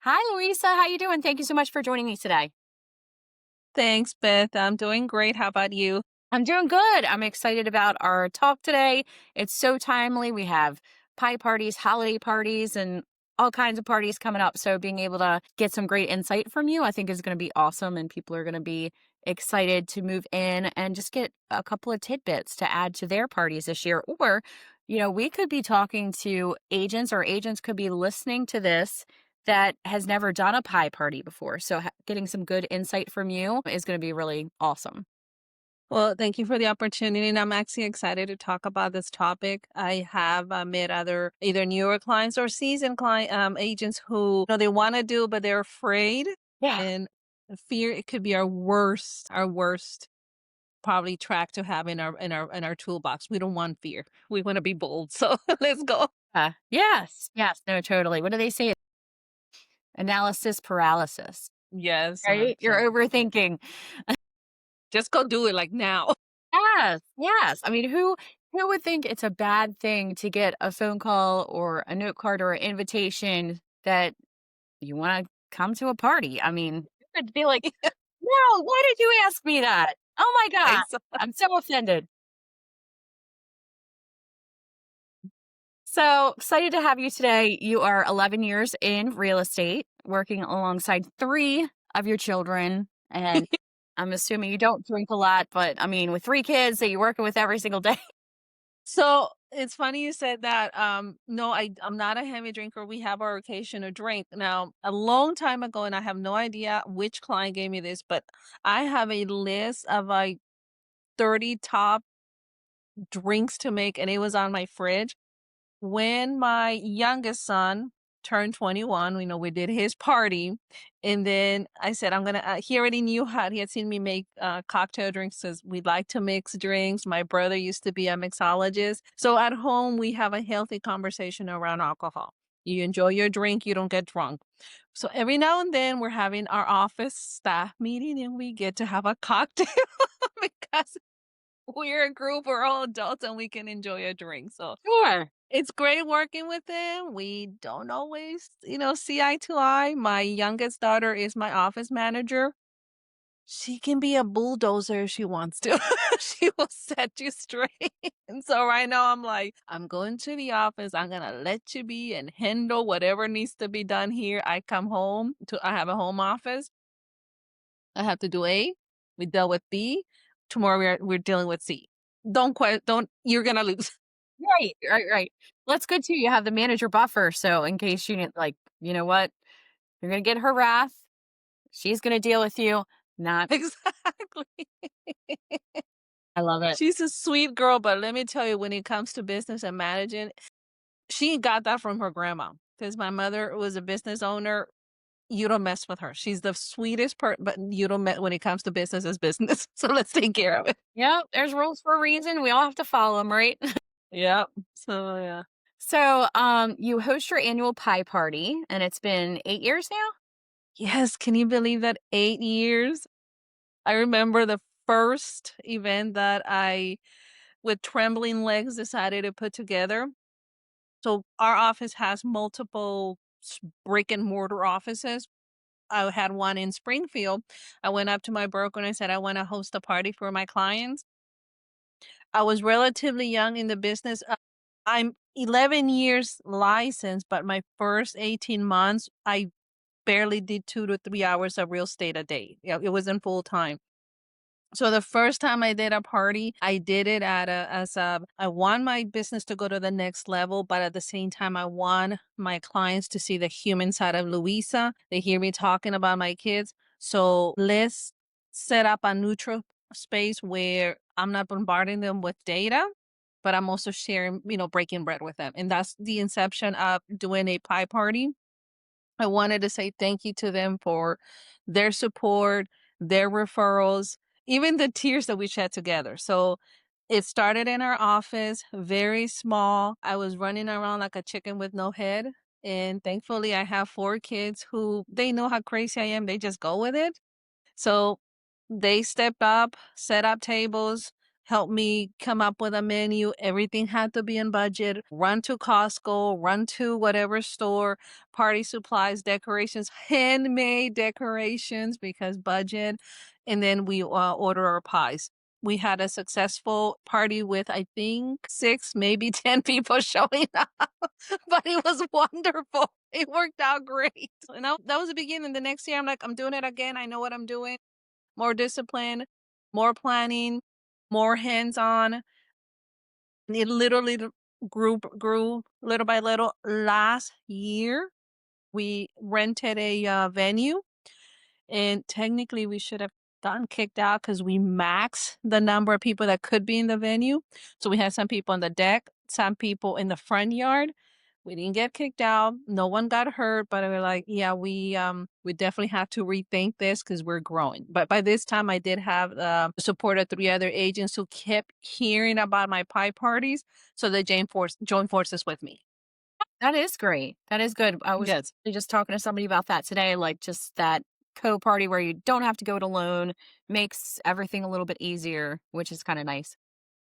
Hi, Louisa. How you doing? Thank you so much for joining me today. Thanks, Beth. I'm doing great. How about you? I'm doing good. I'm excited about our talk today. It's so timely. We have pie parties, holiday parties, and all kinds of parties coming up. So being able to get some great insight from you, I think is going to be awesome. And people are going to be excited to move in and just get a couple of tidbits to add to their parties this year. Or, we could be talking to agents or agents could be listening to this that has never done a pie party before. So getting some good insight from you is going to be really awesome. Well, thank you for the opportunity. And I'm actually excited to talk about this topic. I have met other either newer clients or seasoned client agents who they want to do, but they're afraid. Yeah. And fear, it could be our worst probably track to have in our toolbox. We don't want fear. We want to be bold. So let's go. Yes. Yes. No, totally. What do they say? Analysis paralysis, Yes, right? You're 100%. overthinking. Just go do it like now. Yes. Yes. I mean, who would think it's a bad thing to get a phone call or a note card or an invitation that you want to come to a party? I mean, you could be like, no, why did you ask me that? Oh my God. Exactly. I'm so offended. So excited to have you today. You are 11 years in real estate, working alongside three of your children. And I'm assuming you don't drink a lot, but I mean, with three kids that you're working with every single day. So it's funny you said that. No, I'm not a heavy drinker. We have our occasional drink. Now, a long time ago, and I have no idea which client gave me this, but I have a list of like 30 top drinks to make, and it was on my fridge. When my youngest son turned 21, we did his party. And then I said, he already knew how, he had seen me make cocktail drinks because we like to mix drinks. My brother used to be a mixologist. So at home, we have a healthy conversation around alcohol. You enjoy your drink, you don't get drunk. So every now and then, we're having our office staff meeting and we get to have a cocktail because we're a group, we're all adults and we can enjoy a drink. So Sure. it's great working with them. We don't always, see eye to eye. My youngest daughter is my office manager. She can be a bulldozer if she wants to. She will set you straight. And so right now I'm like, I'm going to the office. I'm gonna let you be and handle whatever needs to be done here. I have a home office. I have to do A. We dealt with B. Tomorrow we're dealing with C. Don't you're gonna lose. Right. Right. Right. Well, that's good too. You have the manager buffer. So in case you need, like, you know what? You're going to get her wrath. She's going to deal with you. Not, Exactly. I love it. She's a sweet girl, but let me tell you, when it comes to business and managing, she got that from her grandma. Because my mother was a business owner. You don't mess with her. She's the sweetest part, but you don't mess when it comes to business is business. So let's take care of it. Yeah. There's rules for a reason. We all have to follow them, right? Yeah. So yeah. So, you host your annual pie party, and it's been 8 years now? Yes, can you believe that 8 years? I remember the first event that I, with trembling legs, decided to put together. So our office has multiple brick and mortar offices. I had one in Springfield. I went up to my broker and I said, I want to host a party for my clients. I was relatively young in the business. I'm 11 years licensed, but my first 18 months, I barely did 2 to 3 hours of real estate a day. Yeah, it wasn't full time. So the first time I did a party, I did it I want my business to go to the next level, but at the same time, I want my clients to see the human side of Louisa. They hear me talking about my kids. So let's set up a neutral space where I'm not bombarding them with data, but I'm also sharing, breaking bread with them. And that's the inception of doing a pie party. I wanted to say thank you to them for their support, their referrals, even the tears that we shed together. So it started in our office, very small. I was running around like a chicken with no head. And thankfully, I have four kids who they know how crazy I am. They just go with it. So they stepped up, set up tables. helped me come up with a menu. Everything had to be in budget. Run to Costco, run to whatever store, party supplies, decorations, handmade decorations because budget. And then we order our pies. We had a successful party with, I think, 6, maybe 10 people showing up, but it was wonderful. It worked out great. And that was the beginning. The next year, I'm like, I'm doing it again. I know what I'm doing. More discipline, more planning, more hands-on. It literally grew little by little. Last year, we rented a venue, and technically we should have gotten kicked out because we maxed the number of people that could be in the venue. So we had some people on the deck, some people in the front yard. We didn't get kicked out. No one got hurt, but we were like, yeah, we definitely have to rethink this because we're growing. But by this time, I did have support of 3 other agents who kept hearing about my pie parties, so they joined forces with me. That is great. That is good. I was Yes. actually just talking to somebody about that today, like just that co-party where you don't have to go it alone makes everything a little bit easier, which is kind of nice.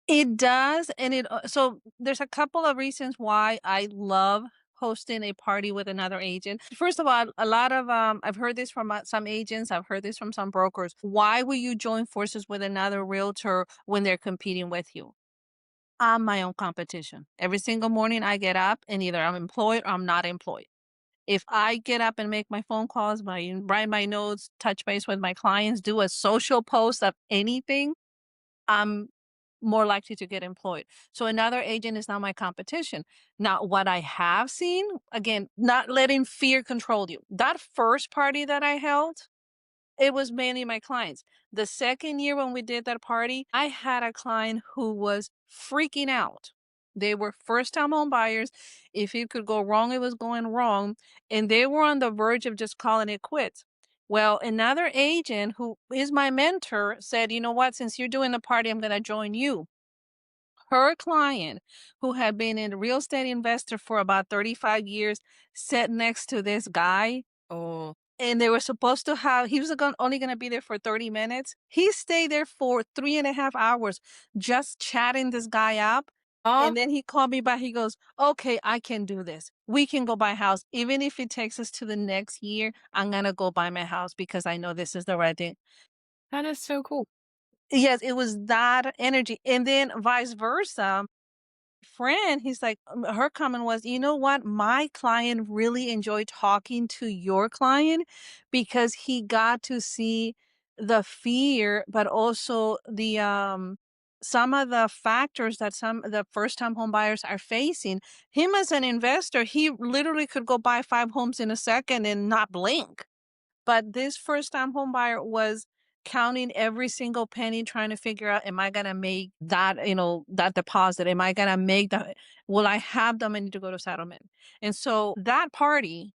It does, and so there's a couple of reasons why I love hosting a party with another agent. First of all, a lot of I've heard this from some agents, I've heard this from some brokers. Why will you join forces with another realtor when they're competing with you? I'm my own competition. Every single morning I get up and either I'm employed or I'm not employed. If I get up and make my phone calls, write my notes, touch base with my clients, do a social post of anything, I'm more likely to get employed. So another agent is not my competition. Now, what I have seen, again, not letting fear control you. That first party that I held, it was mainly my clients. The second year when we did that party, I had a client who was freaking out. They were first time home buyers. If it could go wrong, it was going wrong. And they were on the verge of just calling it quits. Well, another agent who is my mentor said, you know what, since you're doing the party, I'm going to join you. Her client, who had been a real estate investor for about 35 years, sat next to this guy, Oh, and they were supposed to have he was only gonna be there for 30 minutes. He stayed there for 3.5 hours just chatting this guy up, oh, and then he called me back, he goes, "Okay, I can do this. We can go buy a house. Even if it takes us to the next year, I'm gonna go buy my house because I know this is the right thing." that is so cool. Yes, it was that energy, and then vice versa. Friend, he's like, her comment was, you know what? My client really enjoyed talking to your client because he got to see the fear, but also some of the factors that some of the first time home buyers are facing. Him as an investor, he literally could go buy 5 homes in a second and not blink. But this first time home buyer was counting every single penny, trying to figure out, am I gonna make that, that deposit? Am I gonna make that? Will I have the money to go to settlement? And so that party,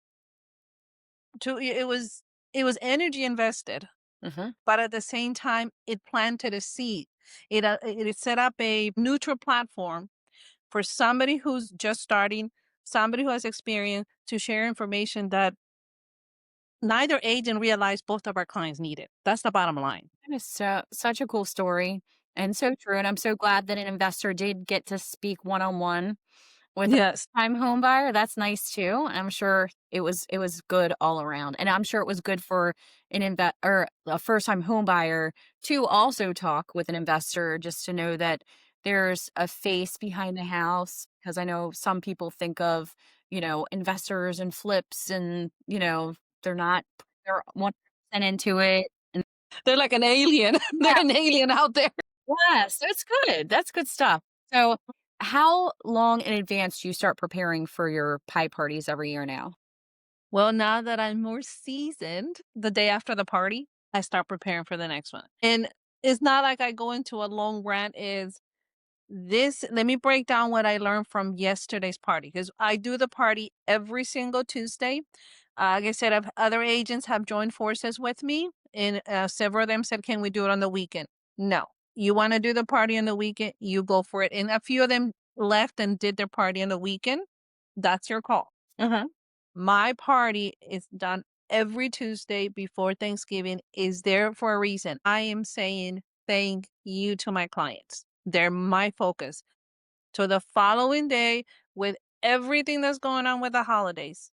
it was energy invested, Mhm. but at the same time, it planted a seed. It set up a neutral platform for somebody who's just starting, somebody who has experience to share information that neither agent realized both of our clients needed. That's the bottom line. That is such a cool story and so true. And I'm so glad that an investor did get to speak one on one with a Yes. first-time home buyer. That's nice too. I'm sure it was good all around, and I'm sure it was good for an invest or a first-time home buyer to also talk with an investor just to know that there's a face behind the house. Because I know some people think of investors and flips, and they're not they're 1% into it. And They're like an alien. They're an alien out there. yes, that's good. That's good stuff. So, how long in advance do you start preparing for your pie parties every year now? Well, now that I'm more seasoned, the day after the party, I start preparing for the next one. And it's not like I go into a long rant is this let me break down what I learned from yesterday's party because I do the party every single Tuesday. Like I said, other agents have joined forces with me, and several of them said, "Can we do it on the weekend?" No, you want to do the party on the weekend, you go for it. And a few of them left and did their party on the weekend. That's your call. Uh-huh. My party is done every Tuesday before Thanksgiving. Is there for a reason. I am saying thank you to my clients. They're my focus. So the following day, with everything that's going on with the holidays,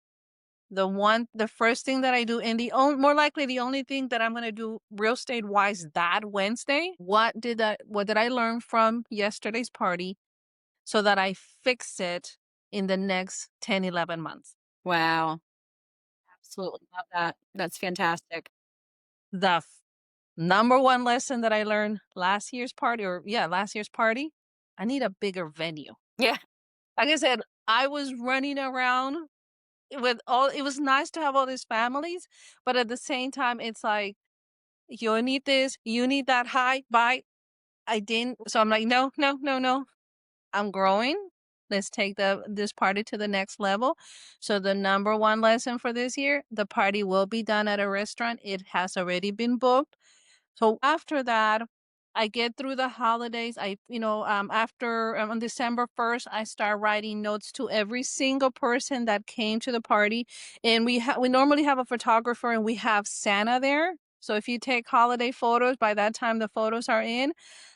the first thing that I do, and more likely the only thing that I'm gonna do real estate wise that Wednesday, what did I learn from yesterday's party so that I fix it in the next 10, 11 months? Wow. Absolutely love that. That's fantastic. The number one lesson that I learned last year's party, or yeah, last year's party, I need a bigger venue. Yeah. Like I said, I was running around with all it was nice to have all these families, but at the same time, it's like, you need this, you need that high, bye. I didn't. So I'm like, no, no, no, no. I'm growing. Let's take this party to the next level. So the number one lesson for this year, the party will be done at a restaurant. It has already been booked. So after that, I get through the holidays. After on December 1st, I start writing notes to every single person that came to the party. And we normally have a photographer and we have Santa there. So if you take holiday photos, by that time the photos are in,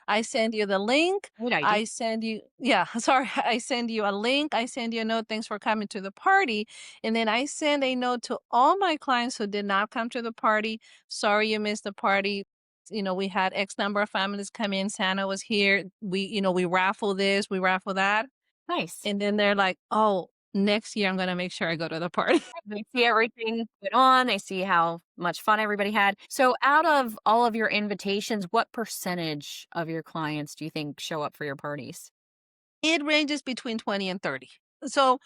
I send you the link. Great idea. I send you, yeah, sorry, I send you a link. I send you a note. Thanks for coming to the party. And then I send a note to all my clients who did not come to the party. Sorry you missed the party. We had X number of families come in. Santa was here. We raffle this, we raffle that. Nice. And then they're like, oh, next year I'm going to make sure I go to the party. They see everything went on. They see how much fun everybody had. So, out of all of your invitations, what percentage of your clients do you think show up for your parties? It ranges between 20 and 30. So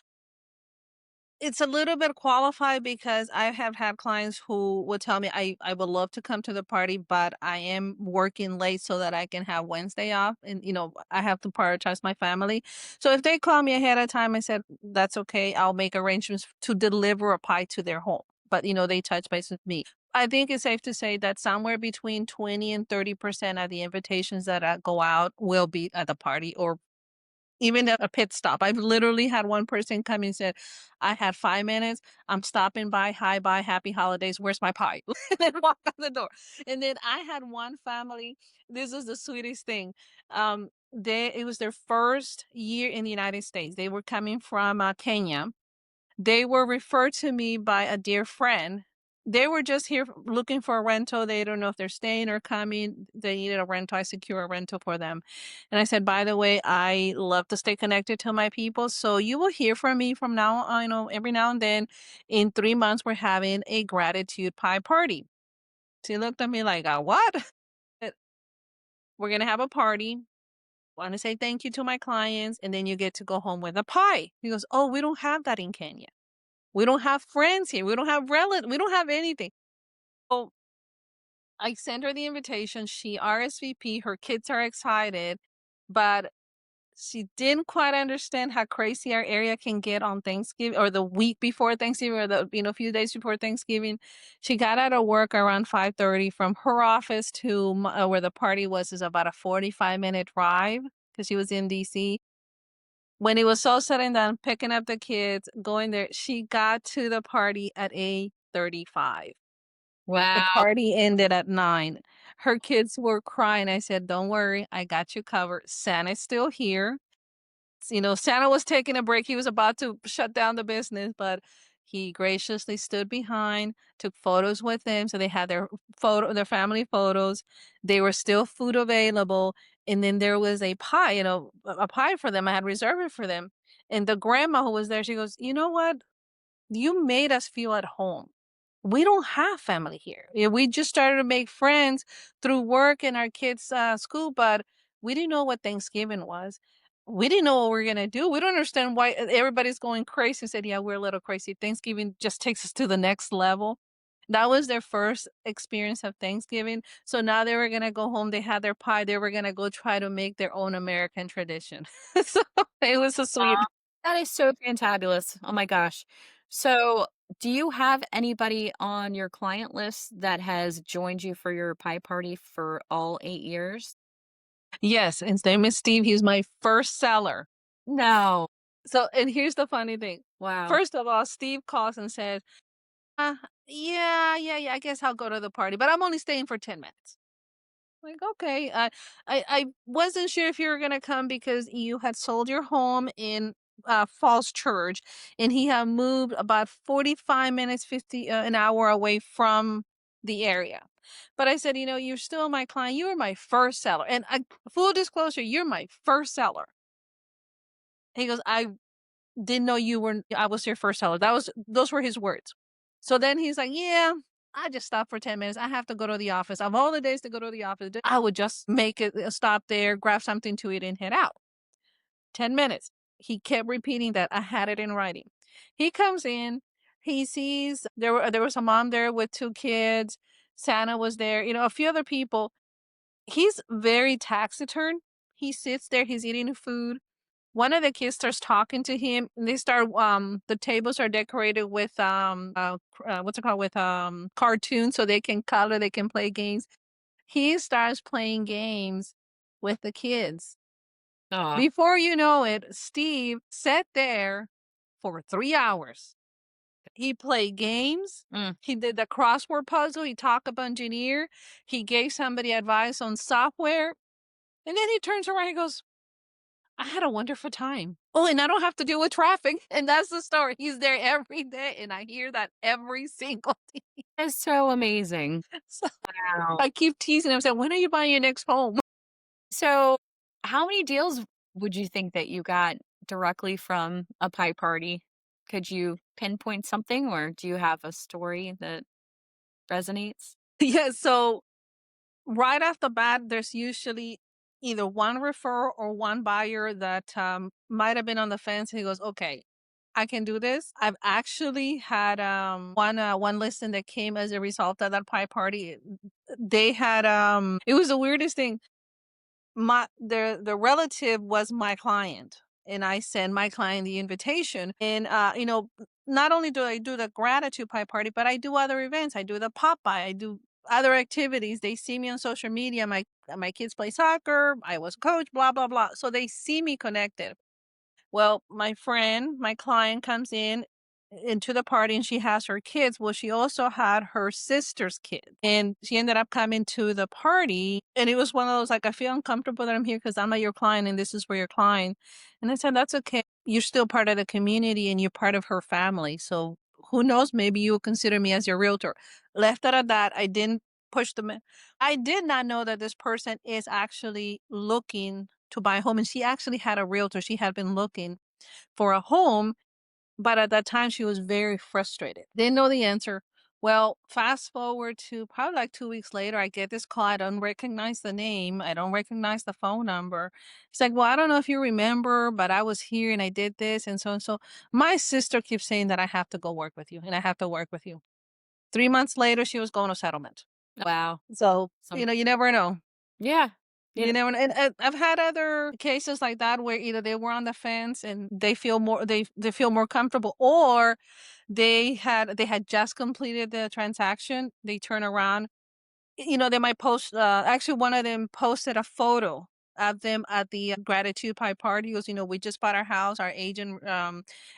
it's a little bit qualified because I have had clients who would tell me, I would love to come to the party, but I am working late so that I can have Wednesday off. And, I have to prioritize my family. So if they call me ahead of time, I said, that's okay. I'll make arrangements to deliver a pie to their home. But, they touch base with me. I think it's safe to say that somewhere between 20 and 30% of the invitations that go out will be at the party, or even a pit stop. I've literally had one person come and said, "I had 5 minutes. I'm stopping by. Hi, bye. Happy holidays. Where's my pie?" And then walk out the door. And then I had one family, this was the sweetest thing. It was their first year in the United States. They were coming from, Kenya. They were referred to me by a dear friend. They were just here looking for a rental. They don't know if they're staying or coming. They needed a rental. I secure a rental for them. And I said, by the way, I love to stay connected to my people. So you will hear from me from now on, every now and then. In 3 months, we're having a gratitude pie party. She looked at me like, what? We're going to have a party. Want to say thank you to my clients. And then you get to go home with a pie. He goes, oh, we don't have that in Kenya. We don't have friends here. We don't have relatives. We don't have anything. So I sent her the invitation. She RSVP. Her kids are excited, but she didn't quite understand how crazy our area can get on Thanksgiving, or the week before Thanksgiving, or the few days before Thanksgiving. She got out of work around 5:30. From her office to where the party was is about a 45-minute drive because she was in DC. When it was all said and done, picking up the kids, going there, she got to the party at 8:35. The Wow. party ended at 9. Her kids were crying. I said, "Don't worry, I got you covered. Santa's still here." Santa was taking a break. He was about to shut down the business, but he graciously stood behind, took photos with them. So they had their family photos. There were still food available. And then there was a pie, a pie for them. I had reserved it for them. And the grandma who was there, she goes, you know what? You made us feel at home. We don't have family here. Yeah, we just started to make friends through work and our kids' school, but we didn't know what Thanksgiving was. We didn't know what we are gonna do. We don't understand why everybody's going crazy. I said, yeah, we're a little crazy. Thanksgiving just takes us to the next level. That was their first experience of Thanksgiving. So now they were gonna go home. They had their pie. They were gonna go try to make their own American tradition. So it was a sweet. That is so fantabulous. Oh my gosh. So, do you have anybody on your client list that has joined you for your pie party for all 8 years? Yes, his name is Steve. He's my first seller. No. So, and here's the funny thing. Wow. First of all, Steve calls and says, yeah, yeah, yeah, I guess I'll go to the party, but I'm only staying for 10 minutes. Like, okay, I wasn't sure if you were gonna come because you had sold your home in Falls Church, and he had moved about 45 minutes, 50 an hour away from the area. But I said, you're still my client. You were my first seller, and full disclosure, you're my first seller. He goes, I didn't know you were. I was your first seller. Those were his words. So then he's like, yeah. I just stopped for 10 minutes. I have to go to the office. Of all the days to go to the office, I would just make it stop there, grab something to eat, and head out. 10 minutes. He kept repeating that. I had it in writing. He comes in. He sees there was a mom there with two kids. Santa was there. A few other people. He's very taciturn. He sits there. He's eating food. One of the kids starts talking to him, and they start the tables are decorated with what's it called, with cartoons, so they can color, they can play games. He starts playing games with the kids. Oh, Before you know it, Steve sat there for 3 hours. He played games. mm. He did the crossword puzzle. He talked about engineer. He gave somebody advice on software. And then he turns around and goes, I had a wonderful time. Oh, and I don't have to deal with traffic. And that's the story. He's there every day. And I hear that every single day. That's so amazing. So Wow. I keep teasing him, saying, when are you buying your next home? So, how many deals would you think that you got directly from a pie party? Could you pinpoint something, or do you have a story that resonates? Yeah. So right off the bat, there's usually either one referrer or one buyer that might have been on the fence. He goes, okay, I can do this. I've actually had one listing that came as a result of that pie party. They had it was the weirdest thing. The relative was my client, and I send my client the invitation. And not only do I do the gratitude pie party, but I do other events. I do the pop by. I do other activities. They see me on social media. My kids play soccer. I was coach. Blah blah blah. So they see me connected. Well, my friend, my client comes in into the party, and she has her kids. Well, she also had her sister's kid. And she ended up coming to the party. And it was one of those, like, I feel uncomfortable that I'm here because I'm not your client and this is where your client. And I said, that's okay. You're still part of the community and you're part of her family. So who knows? Maybe you'll consider me as your realtor. Left it at that. I didn't push them. I did not know that this person is actually looking to buy a home. And she actually had a realtor. She had been looking for a home, but at that time she was very frustrated. Didn't know the answer. Well, fast forward to probably like 2 weeks later, I get this call. I don't recognize the name. I don't recognize the phone number. It's like, well, I don't know if you remember, but I was here and I did this and so and so. My sister keeps saying that I have to go work with you and I have to work with you. 3 months later, she was going to settlement. Wow. So, Some you never know. Yeah. You You know, know, and I've had other cases like that where either they were on the fence and they feel more comfortable, or they had just completed the transaction. They turn around, they might post. Actually, one of them posted a photo of them at the gratitude pie party. He goes, we just bought our house. Our agent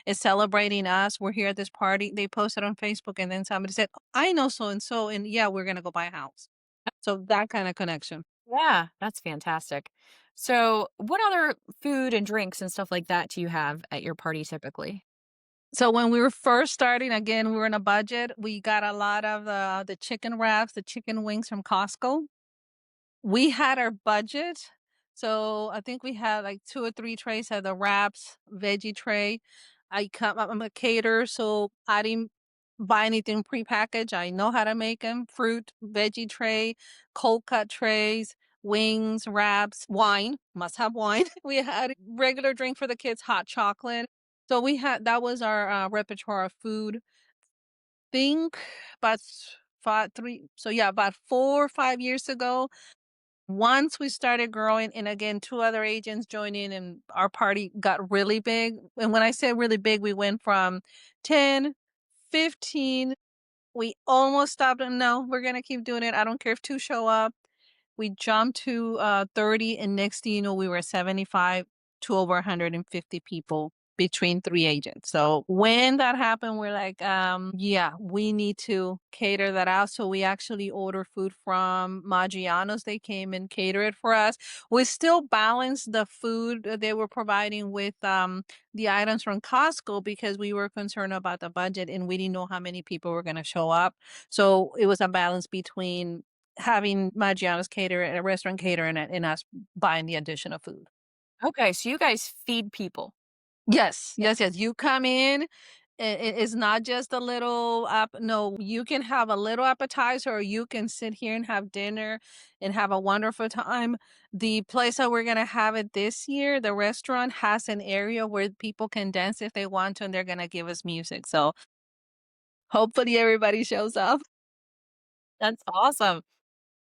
is celebrating us. We're here at this party. They posted on Facebook, and then somebody said, "I know so and so, and yeah, we're gonna go buy a house." So that kind of connection. yeah, that's fantastic. So, what other food and drinks and stuff like that do you have at your party typically? So when we were first starting, again, we were in a budget. We got a lot of the chicken wraps, the chicken wings from Costco. We had our budget. So I think we had like 2 or 3 trays of the wraps, veggie tray. I'm a caterer, so I didn't buy anything prepackaged. I know how to make them. Fruit, veggie tray, cold cut trays, wings, wraps, wine. Must have wine. We had regular drink for the kids, hot chocolate. So that was our repertoire of food. Think about about 4 or 5 years ago, once we started growing, and again, 2 other agents joined in, and our party got really big. And when I say really big, we went from 10, 15. We almost stopped, and no, we're gonna keep doing it. I don't care if 2 show up. We jumped to 30, and next thing you know, we were 75 to over 150 people. between 3 agents. So when that happened, we're like, yeah, we need to cater that out. So we actually order food from Maggiano's. They came and cater it for us. We still balance the food that they were providing with the items from Costco because we were concerned about the budget and we didn't know how many people were going to show up. So it was a balance between having Maggiano's cater and a restaurant cater and us buying the additional food. Okay, so you guys feed people. Yes, Yeah. yes, yes. You come in, it's not just a little app. No, you can have a little appetizer, or you can sit here and have dinner and have a wonderful time. The place that we're gonna have it this year, the restaurant has an area where people can dance if they want to, and they're gonna give us music. So hopefully everybody shows up. That's awesome.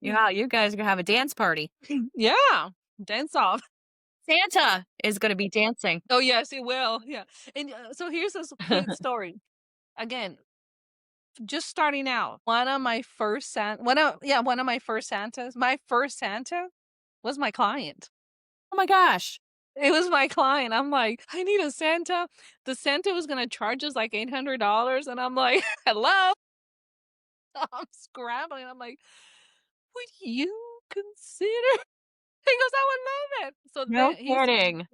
Yeah, you guys are gonna have a dance party. Yeah, dance off. Santa is gonna be dancing. Oh yes, it will. Yeah, and so here's a cute story. Again, just starting out, one of my first Santas, my first Santa was my client. Oh my gosh. It was my client. I'm like, "I need a Santa." The Santa was gonna charge us like $800, and I'm like, "Hello?" I'm scrambling. I'm like, "Would you consider?" He goes, "I would love it." So No then kidding.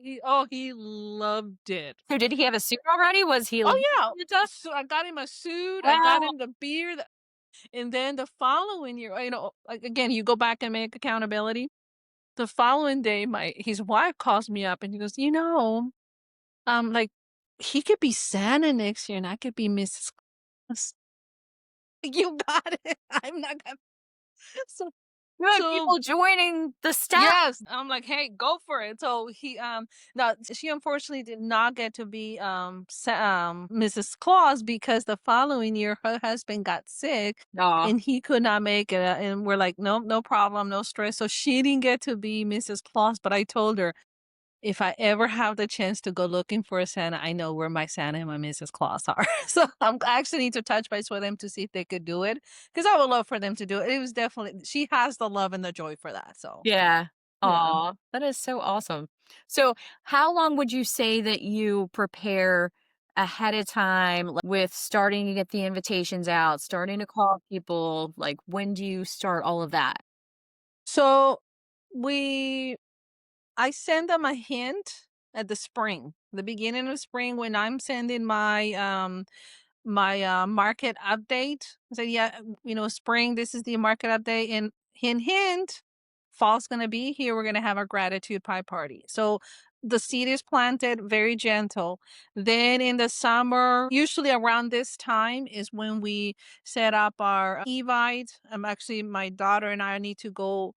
he loved it. So did he have a suit already? Was he like Oh, yeah. Santa? So I got him a suit, I got Wow. him the beer, and then the following year, like, again, you go back and make accountability. The following day, my his wife calls me up and he goes, like, he could be Santa next year and I could be Mrs. Claus." You got it. I'm not gonna so Good so people joining the staff. yes, I'm like, "Hey, go for it." So now she unfortunately did not get to be Mrs. Claus because the following year her husband got sick Aw. and he could not make it. And we're like, "Nope, no problem, no stress." So she didn't get to be Mrs. Claus, but I told her if I ever have the chance to go looking for a Santa, I know where my Santa and my Mrs. Claus are. So I actually need to touch base with them to see if they could do it because I would love for them to do it. It was definitely she has the love and the joy for that. So Yeah. yeah. Aw, that is so awesome. So, how long would you say that you prepare ahead of time, with starting to get the invitations out, starting to call people? Like, when do you start all of that? So we I send them a hint at the spring, the beginning of spring when I'm sending my market update. So yeah, spring, this is the market update and hint hint, fall's gonna be here. We're gonna have our gratitude pie party. So the seed is planted very gentle. Then in the summer, usually around this time is when we set up our Evite. Actually my daughter and I need to go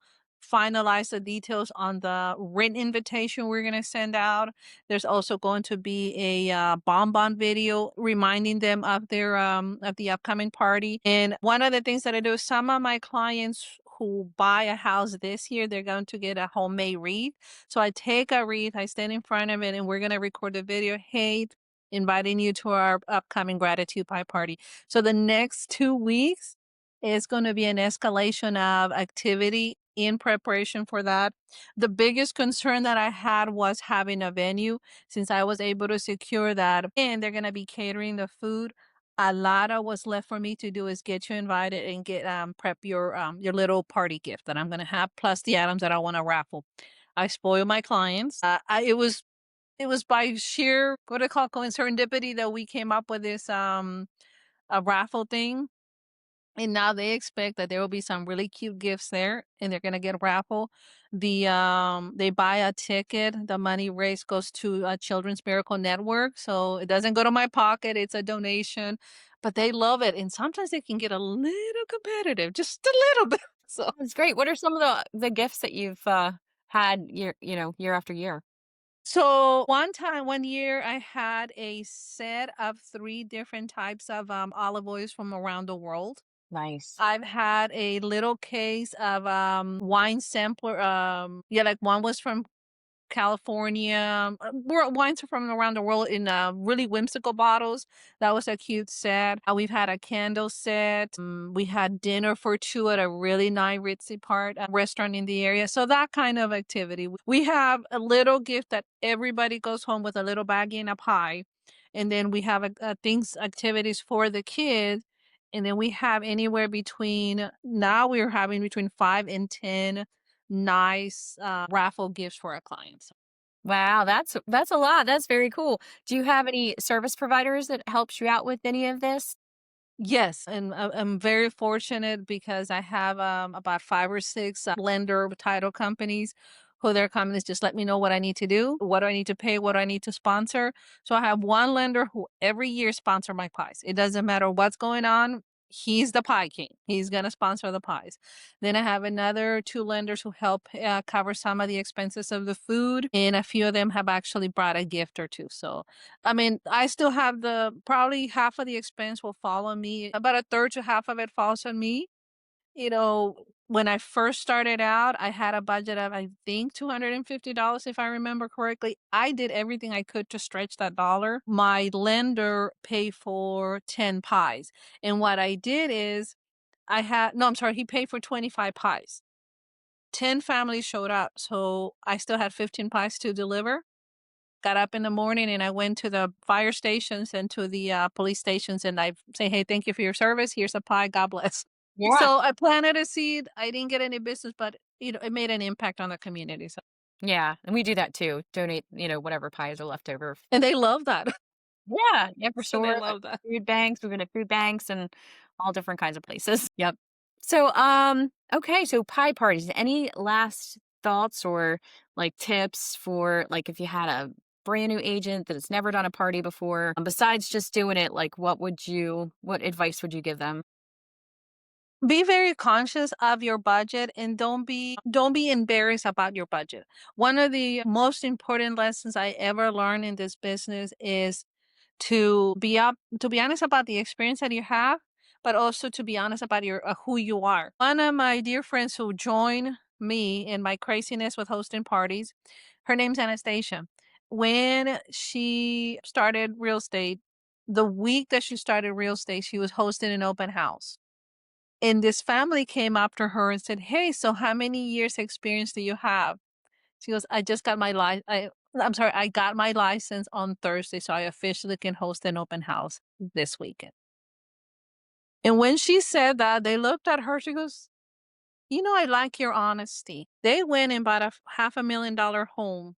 finalize the details on the written invitation we're gonna send out. There's also going to be a bonbon video reminding them of their of the upcoming party. And one of the things that I do, some of my clients who buy a house this year, they're going to get a homemade wreath. So I take a wreath, I stand in front of it, and we're gonna record the video. Hey, inviting you to our upcoming gratitude pie party. So the next 2 weeks is going to be an escalation of activity in preparation for that. The biggest concern that I had was having a venue since I was able to secure that and they're going to be catering the food. A lot of what's left for me to do is get you invited and get prep your little party gift that I'm going to have plus the items that I want to raffle. I spoil my clients. It was by sheer what do I call serendipity that we came up with this a raffle thing, and now they expect that there will be some really cute gifts there, and they're gonna get raffle. They buy a ticket, the money raised goes to a Children's Miracle Network, so it doesn't go to my pocket, it's a donation, but they love it, and sometimes they can get a little competitive, just a little bit. So That's great. What are some of the gifts that you've had year after year? so one year, I had a set of 3 different types of, olive oils from around the world. Nice. I've had a little case of, wine sampler, yeah, like one was from California, wines from around the world in really whimsical bottles. That was a cute set. We've had a candle set. We had dinner for two at a really nice ritzy part restaurant in the area. So that kind of activity. We have a little gift that everybody goes home with a little baggie and a pie, and then we have things activities for the kids. And then we have anywhere between now we're having between 5 and 10 nice raffle gifts for our clients. Wow, that's a lot. That's very cool. Do you have any service providers that helps you out with any of this? Yes, and I'm very fortunate because I have about 5 or 6 lender title companies who their companies just let me know what I need to do, what do I need to pay, what do I need to sponsor. So I have one lender who every year sponsor my pies. It doesn't matter what's going on. He's the pie king. He's gonna sponsor the pies. Then I have another 2 lenders who help cover some of the expenses of the food, and a few of them have actually brought a gift or two. So I mean, I still have the probably half of the expense will fall on me. About a third to half of it falls on me. You know, when I first started out, I had a budget of I think $250 if I remember correctly. I did everything I could to stretch that dollar. My lender paid for 10 pies. And what I did is I had no, I'm sorry, he paid for 25 pies. 10 families showed up, so I still had 15 pies to deliver. Got up in the morning and I went to the fire stations and to the police stations and I say, hey, thank you for your service. Here's a pie. God bless. Yeah. So I planted a seed. I didn't get any business, but it made an impact on the community. So, Yeah, and we do that too. Donate, whatever pies are left over. and they love that. Yeah, yeah, for So they sure. love that. Food banks, we've been at food banks and all different kinds of places. Yep. So, okay, so pie parties. Any last thoughts or like tips for like if you had a brand new agent that has never done a party before, besides just doing it, like what advice would you give them? Be very conscious of your budget and don't be embarrassed about your budget. One of the most important lessons I ever learned in this business is to be honest about the experience that you have, but also to be honest about your who you are. One of my dear friends who joined me in my craziness with hosting parties, her name's Anastasia. When she started real estate, the week that she started real estate, she was hosting an open house. And this family came after her and said, "Hey, so how many years experience do you have?" She goes, "I just got my I'm sorry, I got my license on Thursday, so I officially can host an open house this weekend." And when she said that, they looked at her. She goes, I like your honesty. They went and bought a $500,000 home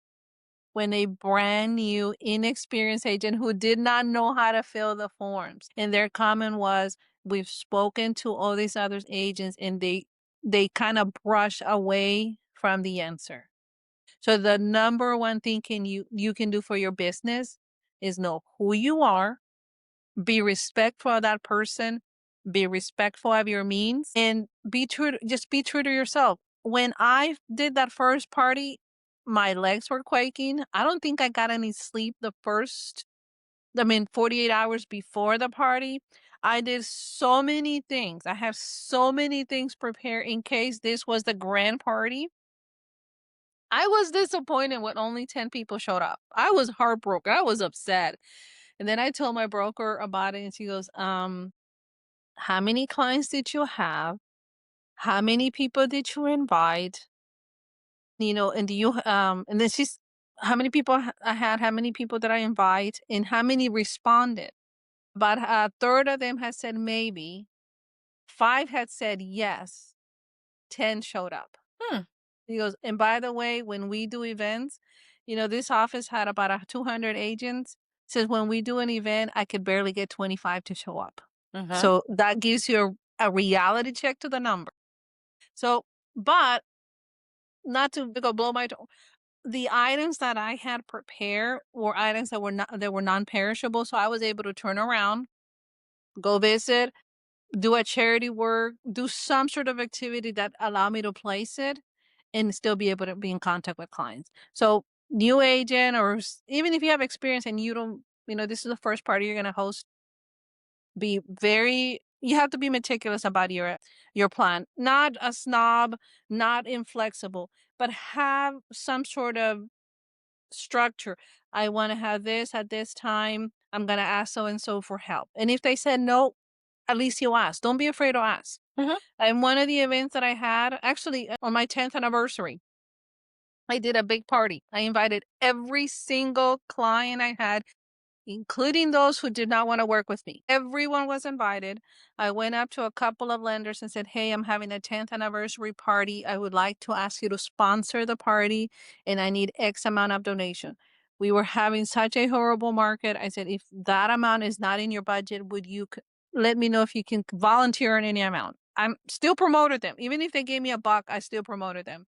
when a brand new, inexperienced agent who did not know how to fill the forms. And their comment was, we've spoken to all these other agents and they kind of brush away from the answer. So the number one thing you can do for your business is know who you are, be respectful of that person, be respectful of your means, and just be true to yourself. When I did that first party, my legs were quaking. I don't think I got any sleep the first, 48 hours before the party. I did so many things. I have so many things prepared in case this was the grand party. I was disappointed when only 10 people showed up. I was heartbroken. I was upset. And then I told my broker about it and she goes, how many clients did you have? How many people did you invite? And do you and then she's how many people I had, how many people did I invite, and how many responded? About a third of them had said maybe, 5 had said yes, 10 showed up. Hmm. He goes, and by the way, when we do events, this office had about 200 agents. Says when we do an event, I could barely get 25 to show up. Uh-huh. So that gives you a reality check to the number. So, but not to go blow my the items that I had prepared were items that were non-perishable. So I was able to turn around, go visit, do a charity work, do some sort of activity that allow me to place it and still be able to be in contact with clients. So new agent or even if you have experience and you don't, this is the first party you're going to host, you have to be meticulous about your plan. Not a snob, not inflexible, but have some sort of structure. I want to have this at this time. I'm going to ask so and so for help. And if they said no, at least you ask. Don't be afraid to ask. Mhm. And one of the events that I had, actually on my 10th anniversary, I did a big party. I invited every single client I had, including those who did not want to work with me. Everyone was invited. I went up to a couple of lenders and said, "Hey, I'm having a 10th anniversary party. I would like to ask you to sponsor the party, and I need X amount of donation." We were having such a horrible market. I said, "If that amount is not in your budget, would you let me know if you can volunteer on any amount?" I'm still promoted them. Even if they gave me a buck, I still promoted them.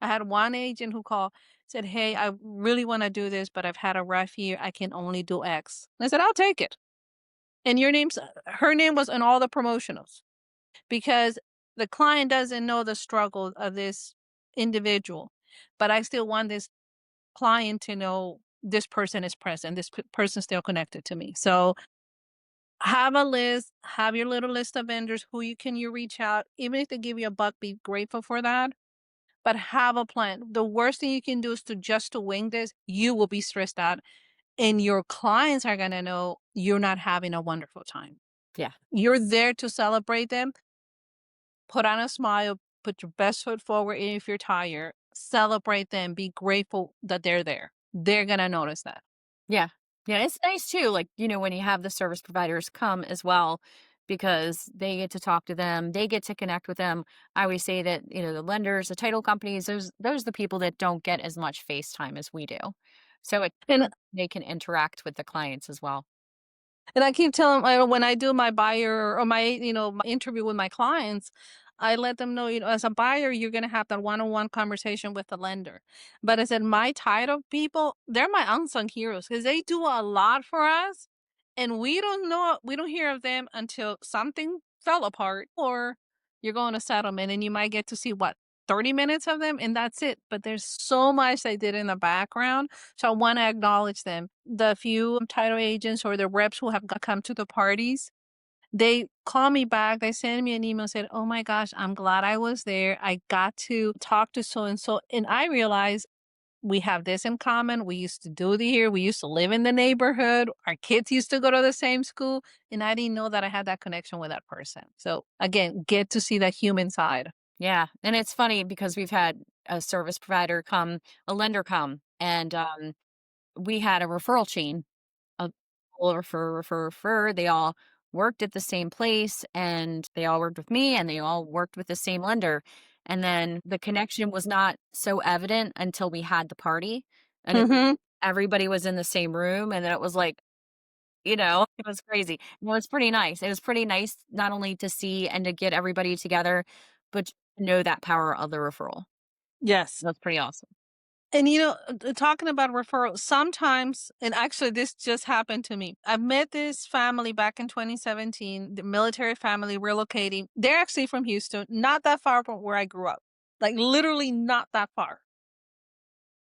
I had one agent who called, said, "Hey, I really want to do this, but I've had a rough year. I can only do X." And I said, "I'll take it." And her name was on all the promotionals because the client doesn't know the struggle of this individual, but I still want this client to know this person is present. This person's still connected to me. So have a list, have your little list of vendors who you reach out. Even if they give you a buck, be grateful for that, but have a plan. The worst thing you can do is to wing this. You will be stressed out and your clients are going to know you're not having a wonderful time. Yeah. You're there to celebrate them. Put on a smile, put your best foot forward. And if you're tired, celebrate them. Be grateful that they're there. They're going to notice that. Yeah. Yeah, it's nice too, like, when you have the service providers come as well because they get to talk to them, they get to connect with them. I always say that, the lenders, the title companies, those are the people that don't get as much face time as we do. So And they can interact with the clients as well. And I keep telling when I do my buyer or my interview with my clients, I let them know, as a buyer, you're going to have that one-on-one conversation with the lender. But I said, my title people, they're my unsung heroes because they do a lot for us. And we don't hear of them until something fell apart or you're going to settlement and you might get to see 30 minutes of them and that's it. But there's so much they did in the background, so I want to acknowledge them. The few title agents or the reps who have come to the parties, they call me back. They send me an email, said, "Oh my gosh, I'm glad I was there. I got to talk to so and so." And I realized we have this in common. We used to do the here. We used to live in the neighborhood. Our kids used to go to the same school. And I didn't know that I had that connection with that person. So again, get to see that human side. Yeah, and it's funny because we've had a service provider come, a lender come, and, we had a referral chain of people refer. They all worked at the same place, and they all worked with me, and they all worked with the same lender, and then the connection was not so evident until we had the party, and Hmm. everybody was in the same room, and then it was like, it was crazy. It was pretty nice. It was pretty nice not only to see and to get everybody together, but to know that power of the referral. Yes. That's pretty awesome. And talking about referrals, sometimes, and actually, this just happened to me. I met this family back in 2017, the military family relocating. They're actually from Houston, not that far from where I grew up, like literally not that far.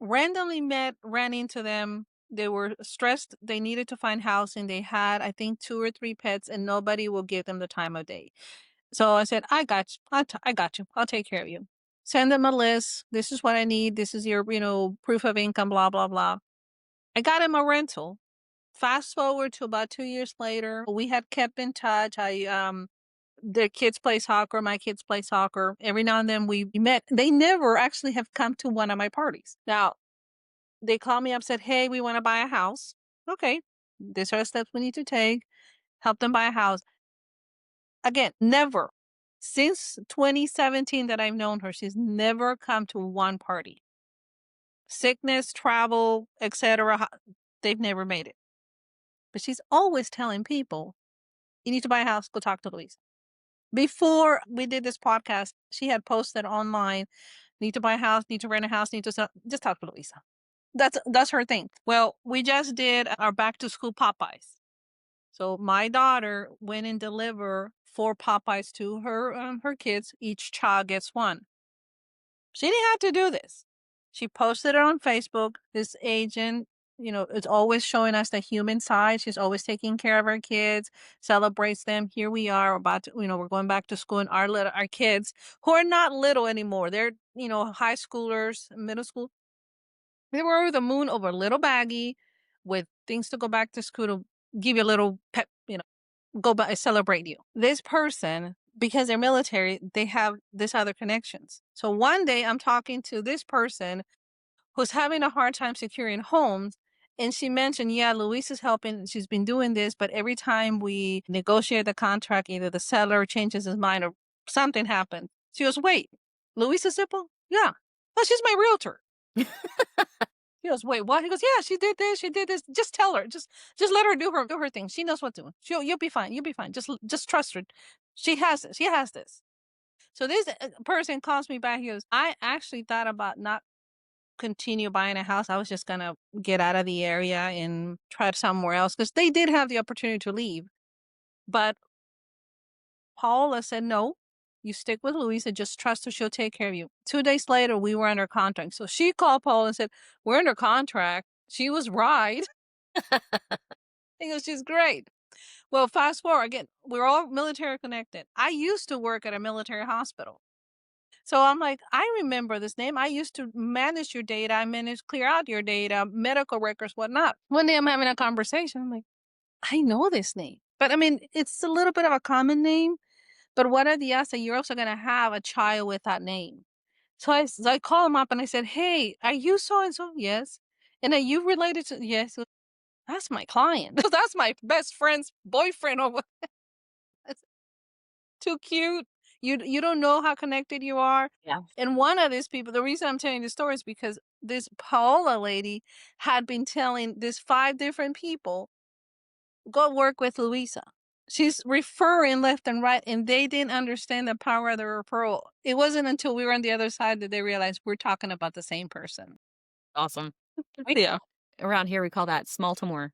Randomly ran into them. They were stressed. They needed to find housing. They had, I think, two or three pets, and nobody will give them the time of day. So I said, "I got you. I got you. I'll take care of you." Send them a list. This is what I need. This is your, proof of income, blah, blah, blah. I got him a rental. Fast forward to about 2 years later, we had kept in touch. Their kids play soccer, my kids play soccer. Every now and then we met. They never actually have come to one of my parties. Now, they called me up, said, "Hey, we want to buy a house." Okay. These are the steps we need to take. Help them buy a house. Again, never. Since 2017 that I've known her, she's never come to one party. Sickness, travel, etc. They've never made it. But she's always telling people, "You need to buy a house, go talk to Luisa." Before we did this podcast, she had posted online, "Need to buy a house, need to rent a house, need to sell, just talk to Luisa." That's her thing. Well, we just did our back to school Popeyes. So my daughter went and delivered 4 Popeyes to her kids. Each child gets one. She didn't have to do this. She posted it on Facebook. This agent, is always showing us the human side. She's always taking care of our kids, celebrates them. Here we are about to, we're going back to school and our kids who are not little anymore. They're, high schoolers, middle school. They were over the moon over a little baggie with things to go back to school to give you a little pep, go back celebrate you. This person, because they're military, they have this other connections. So one day I'm talking to this person who's having a hard time securing homes. And she mentioned, yeah, Luis is helping. She's been doing this, but every time we negotiate the contract, either the seller changes his mind or something happens. She goes, wait, Luisa Sipple? Yeah. Oh, she's my realtor. He goes, wait, what? He goes, yeah, she did this, she did this. Just tell her, just let her do her thing. She knows what to do. You'll be fine. You'll be fine. Just trust her. She has this. She has this. So this person calls me back. He goes, I actually thought about not continue buying a house. I was just gonna get out of the area and try somewhere else because they did have the opportunity to leave. But Paula said, no, you stick with Louisa. Just trust her. She'll take care of you. 2 days later, we were under contract. So she called Paula and said, we're under contract. She was right. He goes, she's great. Well, fast forward again, we're all military connected. I used to work at a military hospital. So I'm like, I remember this name. I used to manage your data. I managed clear out your data, medical records, whatnot. One day I'm having a conversation. I'm like, I know this name. But I mean, it's a little bit of a common name. But what are the odds that you're also going to have a child with that name? So I call him up and I said, hey, are you so and so? Yes. And are you related to? Yes. That's my client. That's my best friend's boyfriend. Or what? That's too cute. You don't know how connected you are. Yeah. And one of these people, the reason I'm telling you the story is because this Paola lady had been telling these 5 different people, go work with Luisa. She's referring left and right, and they didn't understand the power of the referral. It wasn't until we were on the other side that they realized we're talking about the same person. Awesome. We Yeah. around here we call that small to more.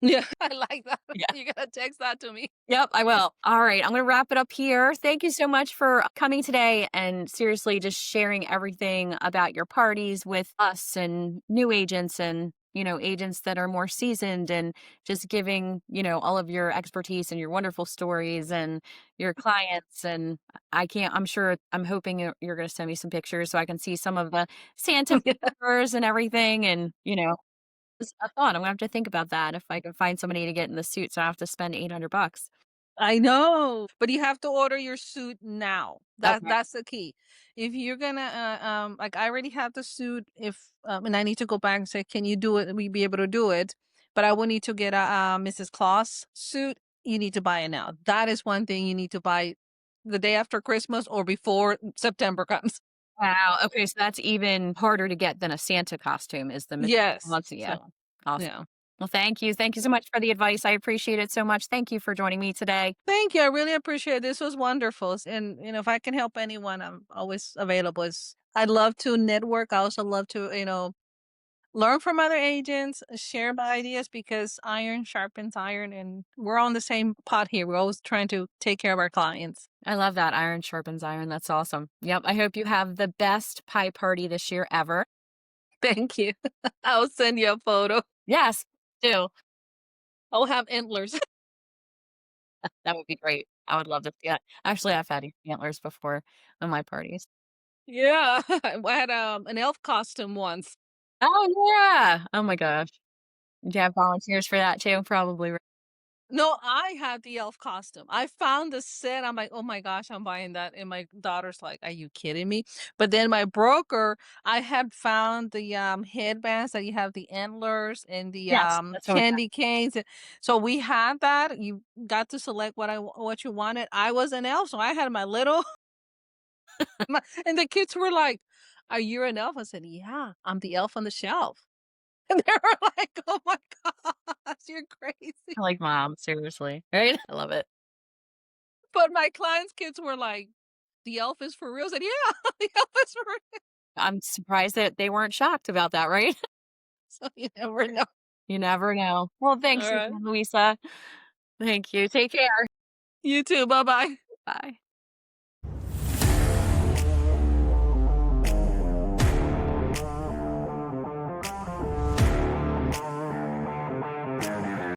Yeah. I like that. Yeah. You gotta text that to me. Yep, I will. All right, I'm going to wrap it up here. Thank you so much for coming today and seriously just sharing everything about your parties with us and new agents and, agents that are more seasoned and just giving, all of your expertise and your wonderful stories and your clients. And I'm sure, I'm hoping you're going to send me some pictures so I can see some of the Santa Yeah. pictures and everything. And, it's a thought. I'm gonna have to think about that if I can find somebody to get in the suit, so I have to spend $800. I know, but you have to order your suit now. Okay. That's the key. If you're gonna, like I already have the suit. If and I need to go back and say, can you do it? We be able to do it, but I will need to get a Mrs. Claus suit. You need to buy it now. That is one thing you need to buy the day after Christmas or before September comes. Wow, okay, so that's even harder to get than a Santa costume is the Yes. yeah. So Awesome. yeah. Well, thank you. Thank you so much for the advice. I appreciate it so much. Thank you for joining me today. Thank you. I really appreciate it. This was wonderful. And if I can help anyone, I'm always available. I love to network. I also love to, learn from other agents, share my ideas because iron sharpens iron and we're on the same pot here. We're always trying to take care of our clients. I love that. Iron sharpens iron. That's awesome. Yep, I hope you have the best pie party this year ever. Thank you. I'll send you a photo. Yes, do. I'll have antlers. That would be great. I would love to see that. Actually, I've had antlers before on my parties. Yeah. I had an elf costume once. Oh, yeah. Oh my gosh. Do you have volunteers for that too? Probably, right? No, I had the elf costume. I found the set. I'm like, oh my gosh, I'm buying that. And my daughter's like, are you kidding me? But then my broker, I had found the headbands that you have the antlers and the Yes, that's what candy canes. So we had that. You got to select what you wanted. I was an elf, so I had my little and the kids were like, are you an elf? I said, yeah, I'm the elf on the shelf. And they were like, oh my gosh, you're crazy. I like mom, seriously, right? I love it. But my clients' kids were like, "The elf is for real?" I said, "Yeah, the elf is for real." I'm surprised that they weren't shocked about that, right? So you never know. You never know. Well, thanks Alright. again, Luisa. Thank you. Take care. You too, bye-bye. Bye.